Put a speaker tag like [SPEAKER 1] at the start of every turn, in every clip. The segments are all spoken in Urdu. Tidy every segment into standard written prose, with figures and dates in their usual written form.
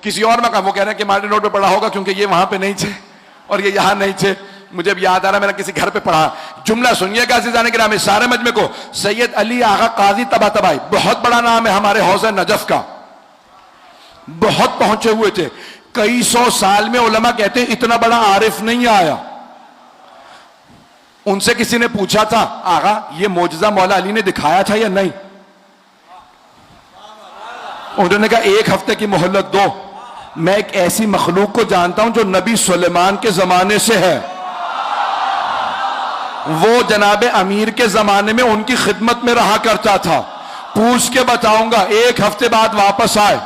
[SPEAKER 1] کسی اور میں کہا، وہ کہہ رہے ہیں کہ مارٹن روڈ پہ پڑھا ہوگا کیونکہ یہ وہاں پہ نہیں تھے اور یہ یہاں نہیں تھے. مجھے اب یاد آ رہا میں نے کسی گھر پہ پڑھا. جملہ سنیے گا عزیزان کرام اس سارے مجمع کو. سید علی آغا قاضی طباطبائی بہت بڑا نام ہے ہمارے حوض نجف کا, بہت پہنچے ہوئے تھے. کئی سو سال میں علماء کہتے ہیں اتنا بڑا عارف نہیں آیا. ان سے کسی نے پوچھا تھا آغا یہ معجزہ مولا علی نے دکھایا تھا یا نہیں؟ انہوں نے کہا ایک ہفتے کی مہلت دو, میں ایک ایسی مخلوق کو جانتا ہوں جو نبی سلیمان کے زمانے سے ہے, وہ جناب امیر کے زمانے میں ان کی خدمت میں رہا کرتا تھا, پوچھ کے بتاؤں گا. ایک ہفتے بعد واپس آئے,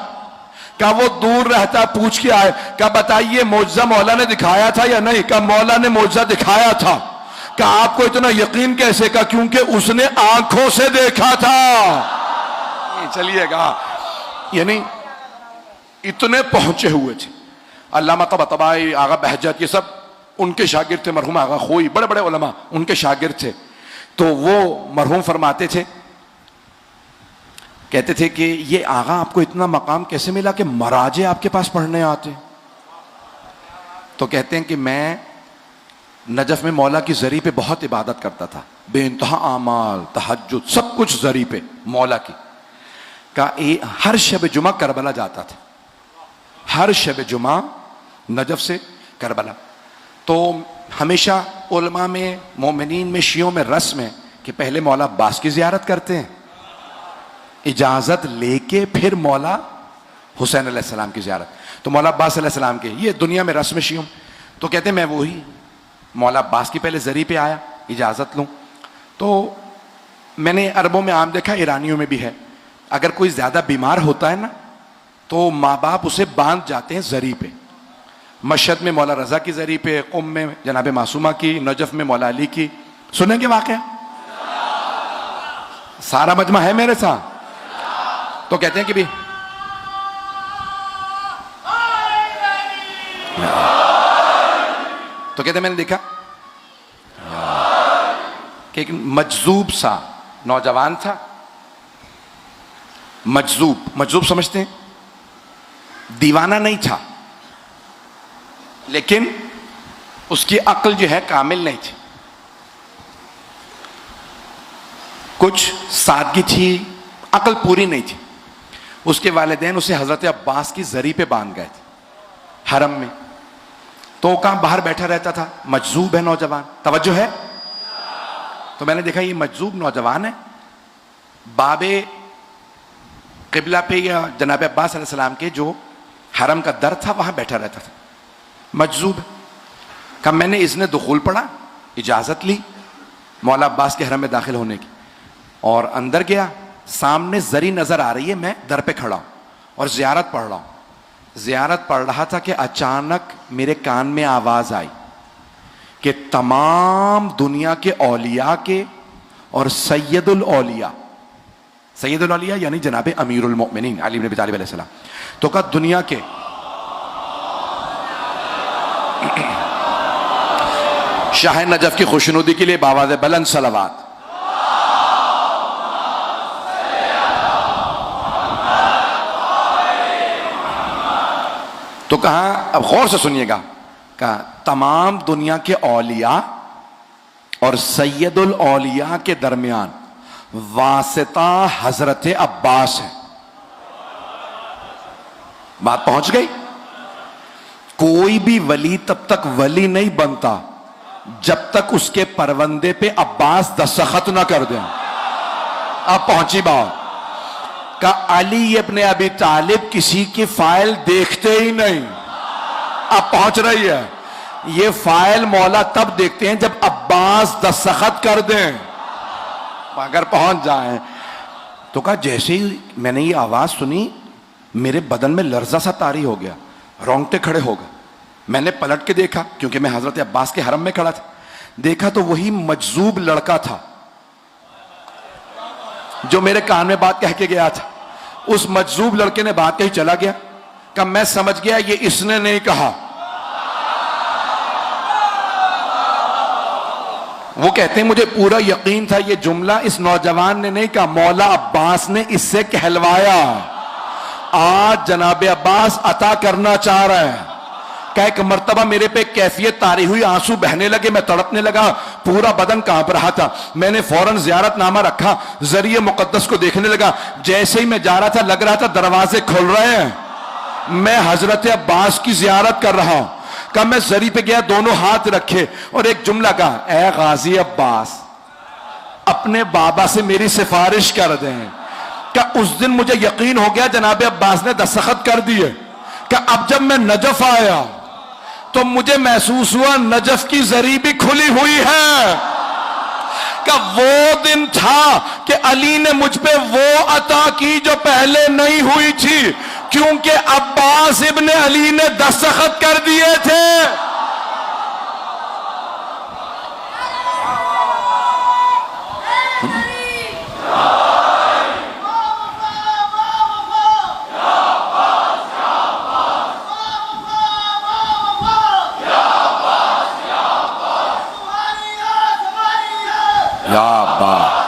[SPEAKER 1] کہا وہ دور رہتا پوچھ کے آئے, کہا بتائیے معجزہ مولا نے دکھایا تھا یا نہیں؟ کہا مولا نے معجزہ دکھایا تھا. کہا آپ کو اتنا یقین کیسے؟ کہا کیونکہ اس نے آنکھوں سے دیکھا تھا. چلیے گا, یعنی اتنے پہنچے ہوئے تھے. علامہ طباطبائی, آغا بہجت, یہ سب ان کے شاگرد تھے. مرحوم آغا خوئی, بڑے بڑے علماء ان کے شاگرد تھے. تو وہ مرحوم فرماتے تھے, کہتے تھے کہ یہ آغا آپ کو اتنا مقام کیسے ملا کہ مراجع آپ کے پاس پڑھنے آتے؟ تو کہتے ہیں کہ میں نجف میں مولا کی زری پہ بہت عبادت کرتا تھا, بے انتہا اعمال, تہجد, سب کچھ زری پہ مولا کی. کہ ہر شب جمعہ کربلا جاتا تھا, ہر شب جمعہ نجف سے کربلا. تو ہمیشہ علماء میں, مومنین میں, شیعوں میں رسم ہے کہ پہلے مولا عباس کی زیارت کرتے ہیں, اجازت لے کے پھر مولا حسین علیہ السلام کی زیارت. تو مولا عباس علیہ السلام کے, یہ دنیا میں رسم شیعوں. تو کہتے ہیں میں وہی مولا عباس کی پہلے زری پہ آیا اجازت لوں. تو میں نے عربوں میں عام دیکھا, ایرانیوں میں بھی ہے, اگر کوئی زیادہ بیمار ہوتا ہے نا تو ماں باپ اسے باندھ جاتے ہیں زری پہ. مشہد میں مولا رضا کی زری پہ, قم میں جناب معصومہ کی, نجف میں مولا علی کی. سنیں گے واقعہ؟ سارا مجمع ہے میرے ساتھ. تو کہتے ہیں کہ بھی تو کہتے ہیں میں نے دیکھا کہ ایک مجذوب سا نوجوان تھا. مجذوب سمجھتے ہیں؟ دیوانہ نہیں تھا, لیکن اس کی عقل جو ہے کامل نہیں تھی, کچھ سادگی تھی, عقل پوری نہیں تھی. اس کے والدین اسے حضرت عباس کی زری پہ باندھ گئے تھے حرم میں. تو کہاں باہر بیٹھا رہتا تھا, مجذوب ہے نوجوان. توجہ ہے؟ تو میں نے دیکھا یہ مجذوب نوجوان ہے, باب قبلہ پہ یا جناب عباس علیہ السلام کے جو حرم کا در تھا وہاں بیٹھا رہتا تھا, مجذوب. کہ میں نے اذن دخول پڑھا, اجازت لی مولا عباس کے حرم میں داخل ہونے کی, اور اندر گیا. سامنے زری نظر آ رہی ہے, میں در پہ کھڑا ہوں اور زیارت پڑھ رہا ہوں. زیارت پڑھ رہا تھا کہ اچانک میرے کان میں آواز آئی کہ تمام دنیا کے اولیاء کے اور سید الاولیاء یعنی جناب امیر المؤمنین علی بن ابی طالب علیہ السلام, تو کہا دنیا کے شاہ نجف کی خوشنودی کے لیے بآواز بلند صلوات. تو کہا, اب غور سے سنیے گا, کہا تمام دنیا کے اولیاء اور سید الاولیاء کے درمیان واسطہ حضرت عباس ہے. بات پہنچ گئی؟ کوئی بھی ولی تب تک ولی نہیں بنتا جب تک اس کے پروندے پہ عباس دستخط نہ کر دیں. اب پہنچی بات. کہ علی ابن ابی طالب کسی کی فائل دیکھتے ہی نہیں. اب پہنچ رہی ہے. یہ فائل مولا تب دیکھتے ہیں جب عباس دستخط کر دیں. اگر پہنچ جائیں تو کہا جیسے ہی میں نے یہ آواز سنی میرے بدن میں لرزہ سا طاری ہو گیا, رونگٹے کھڑے ہو گئے. میں نے پلٹ کے دیکھا کیونکہ میں حضرت عباس کے حرم میں کھڑا تھا. دیکھا تو وہی مجذوب لڑکا تھا جو میرے کان میں بات کہہ کے گیا تھا. اس مجذوب لڑکے نے بات کہی چلا گیا. کہ میں سمجھ گیا یہ اس نے نہیں کہا. وہ کہتے ہیں مجھے پورا یقین تھا یہ جملہ اس نوجوان نے نہیں کہا, مولا عباس نے اس سے کہلوایا. آج جناب عباس عطا کرنا چاہ رہا ہے کہ ایک مرتبہ میرے پہ کیفیت طاری ہوئی, آنسو بہنے لگے, میں تڑپنے لگا, پورا بدن کانپ رہا تھا. میں نے فوراً زیارت نامہ رکھا, ذریعہ مقدس کو دیکھنے لگا. جیسے ہی میں جا رہا تھا لگ رہا تھا دروازے کھل رہے ہیں, میں حضرت عباس کی زیارت کر رہا ہوں. کہ میں ذری پہ گیا, دونوں ہاتھ رکھے اور ایک جملہ کہا, اے غازی عباس اپنے بابا سے میری سفارش کر دیں. کہ اس دن مجھے یقین ہو گیا جناب عباس نے دستخط کر دیے. کہ اب جب میں نجف آیا تو مجھے محسوس ہوا نجف کی ذری بھی کھلی ہوئی ہے. کہ وہ دن تھا کہ علی نے مجھ پہ وہ عطا کی جو پہلے نہیں ہوئی تھی, کیونکہ عباس ابن علی نے دستخط کر دیے تھے. یا عباس